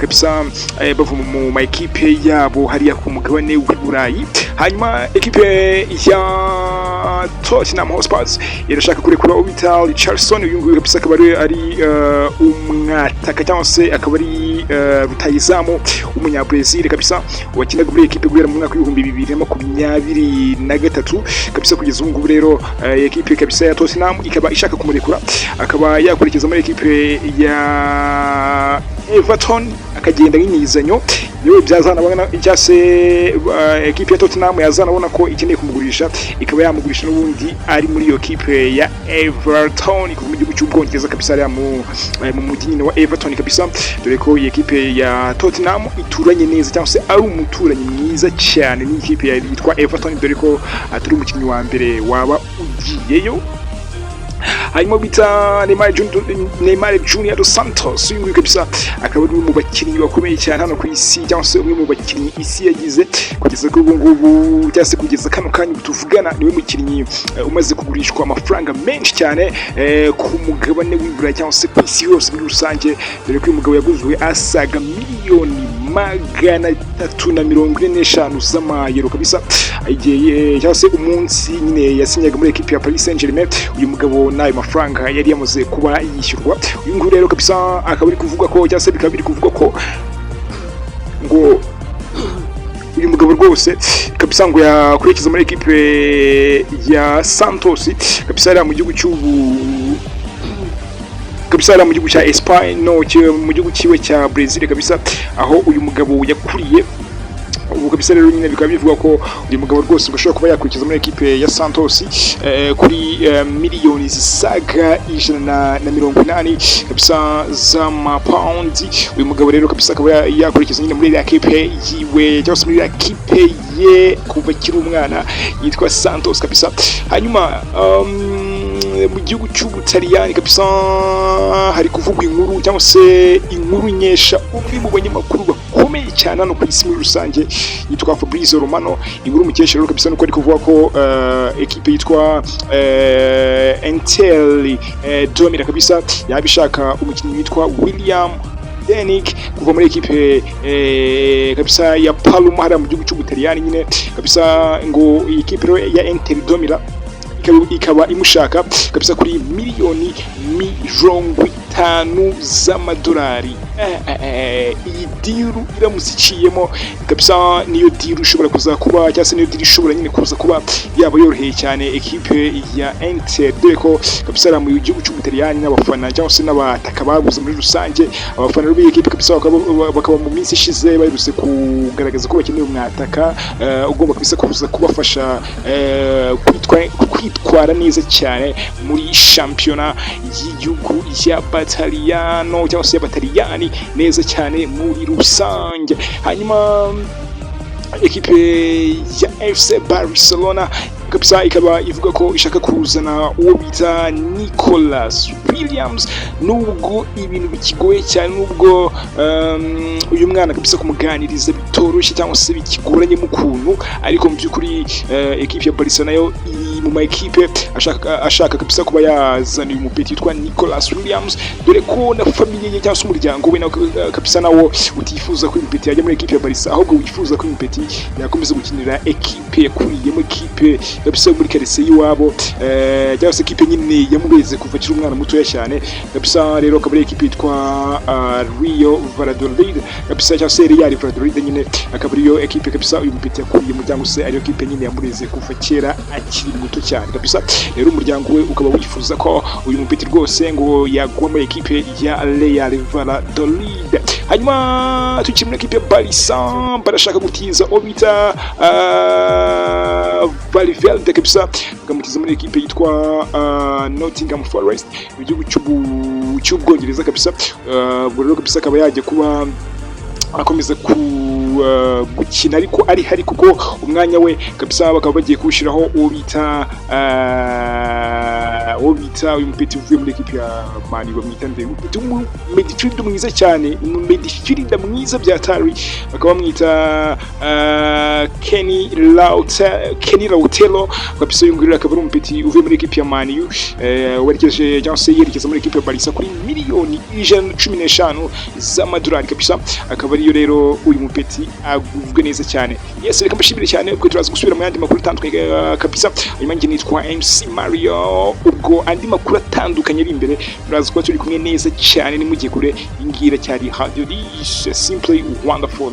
kabisa bava mu ma equipe yabo hariya ku mugabane w'iburayi. Hanyuma equipe ya Tottenham Hotspur irashaka kurekura Vital Richarlison, uyu nguyu kabisa akaba ari umwataka cyangwa se akaba ari rutayizamu umunyabrazil kabisa wakinaga muri equipe guhera mu mwaka w'2023 kabisa kugeza ubu ngubu rero equipe kabisa ya Tottenham ikaba ishaka kumurekura, akaba yakurekeza muri equipe ya Everton akagenda nk'imizanyo yewe byazana bana cyase equipe ya Tottenham yazana ko ikeneye kumugurisha, ikaba yamugurisha n'ubundi ari muri iyo equipe ya Everton ku gihugu cy'Ubwongereza kabisa ari mu mujyi nyine wa Everton kabisa, dore ko iyi equipe ya Tottenham ituranye neza cyangwa se ari umuturanyi mwiza cyane ni equipe yitwa Everton, dore ko atari umukinnyi wa mbere waba ugiyeyo. Hanyuma bita Neymar Junior dos Santos, uyu nguyu kabisa akaba ari mu bakinnyi bakomeye cyane hano ku isi cyangwa se umwe mu bakinnyi isi yagize kugeza kuri ubu ngubu cyangwa se kugeza kano kanya tuvugana, niwe mukinnyi umaze kugurishwa amafaranga menshi cyane ku mugabane w'iburayi cyangwa se ku isi yose muri rusange, dore ko uyu mugabo yaguzwe asaga miliyoni 345 z'amayero kabisa igihe cyangwa se umunsi nyine yasinyaga muri equipe ya Paris Saint-Germain. Uyu mugabo nayo mafaranga yari yamaze kuba yishyurwa. Uyu nguyu rero kabisa akaba ari kuvuga ko cyangwa se bikaba biri kuvuga ko ngo uyu mugabo rwose kabisa ngo yakurekeza muri equipe ya Santos kabisa ari mu gihugu kabisa ari mu gihugu cya Espagne no mu gihugu kiwe cya Brazil kabisa, aho uyu mugabo yakuriye. Ubu kabisa rero nyine bikaba bivuga ko uyu mugabo rwose bashobora kuba yakurikiza muri equipe ya Santos kuri miliyoni zisaga 180 kabisa z'amapaundi. Uyu mugabo rero kabisa akaba yakurikiza nyine muri equipe yiwe cyangwa se muri equipe ye kuva kiri umwana yitwa Santos kabisa. Hanyuma mu gihugu cy'Ubutaliyani kabisa hari kuvugwa inkuru cyangwa se inkuru nyesha umwe mu banyamakuru bakomeye cyane hano ku isi muri rusange yitwa Fabrizio Romano. Inkuru mukesha rero kabisa nuko ari kuvuga ko equipe yitwa Inter Domira kabisa yabishaka umukinnyi witwa William Denik kuva muri equipe kabisa ya Palma hariya mu gihugu cy'Ubutaliyani nyine kabisa, ngo iyi equipe ya Inter Domira ikaba imushaka kabisa kuri miliyoni 50 z'amadolari. Iyi diru iramutse iciyemo kabisa niyo diru ishobora kuza kuba cyangwa se niyo diru ishobora nyine kuza kuba yaba yoroheye cyane equipe ya Inter, dore ko kabisa ari mu gihugu cy'Ubutaliyani n'abafana cyangwa se n'abataka baguze muri rusange. Abafana b'iyi equipe kabisa bakaba mu minsi ishize baherutse kugaragaza ko bakeneye umwataka ugomba kabisa kuza kubafasha kwitwara neza cyane muri shampiyona y'igihugu y'Abataliyano cyangwa se y'Abataliyani neza cyane muri rusange. Hanyuma equipe ya FC Barcelona kabisa ikaba ivuga ko ishaka kuzana uwo bita Nicolas Williams, nubwo ibintu bikigoye cyane, nubwo uyu mwana kabisa kumuganiriza bitoroshye cyangwa se bikigoranye mu kuntu, ariko mu by'ukuri equipe ya Barcelona yo mu ma equipe ashaka kabisa kuba yazana uyu mupeti yitwa Nicolas Williams, dore ko na famille ye cyangwa se umuryango we kabisa nawo utifuza ko umupeti yajya muri equipe ya Barca, ahubwo wifuza ko umupeti yakomeza gukinira equipe yakuriyemo, equipe kabisa muri karese yiwabo cyangwa se equipe nyine yamubeze kuva kiri umwana muto cyane kabisa. Rero akaba ari equipe yitwa Rio Valladolid kabisa cyangwa se Real Valladolid nyine akaba ariyo equipe kabisa uyu mupeti yakuriyemo, cyangwa se ariyo equipe nyine yamureze kuva kera akiri muto cyane kabisa. Rero umuryango we ukaba wifuza ko uyu mupeti rwose ngo yagwa muri equipe ya Real Valladolid. Hanyuma tukiri muri equipe ya Barca barashaka gutiza obita Valverde kabisa bakamutiza muri equipe yitwa Nottingham Forest mu gihugu cy'Ubwongereza kabisa. Rero kabisa akaba yajya kuba akomeza gukina ariko ari hari kuko umwanya we kabisa bakaba bagiye kuwushyiraho uwo bita uwo bita uyu mupeti uvuye muri ekipe ya Mani bamwita nde umupeti midfield mwiza cyane midfield mwiza bya tari bakaba bamwita Kenny Lautelo kabisa yungurira akaba ari umupeti uvuye muri ekipe ya Mani werekeje cyangwa se yerekeza muri ekipe ya Barca kuri miliyoni 115 z'amadolari kabisa akaba ariyo rero uyu mupeti aguzwe neza cyane. Yes, reka mbashimire cyane uko turaza gusubira mu yandi makuru atandukanye kabisa. Nyuma njye nitwa MC Mario, ubwo andi makuru atandukanye ari imbere turaza kuba turi kumwe neza cyane, ni mugiye kure ingira cyari Radio Dish simply wonderful.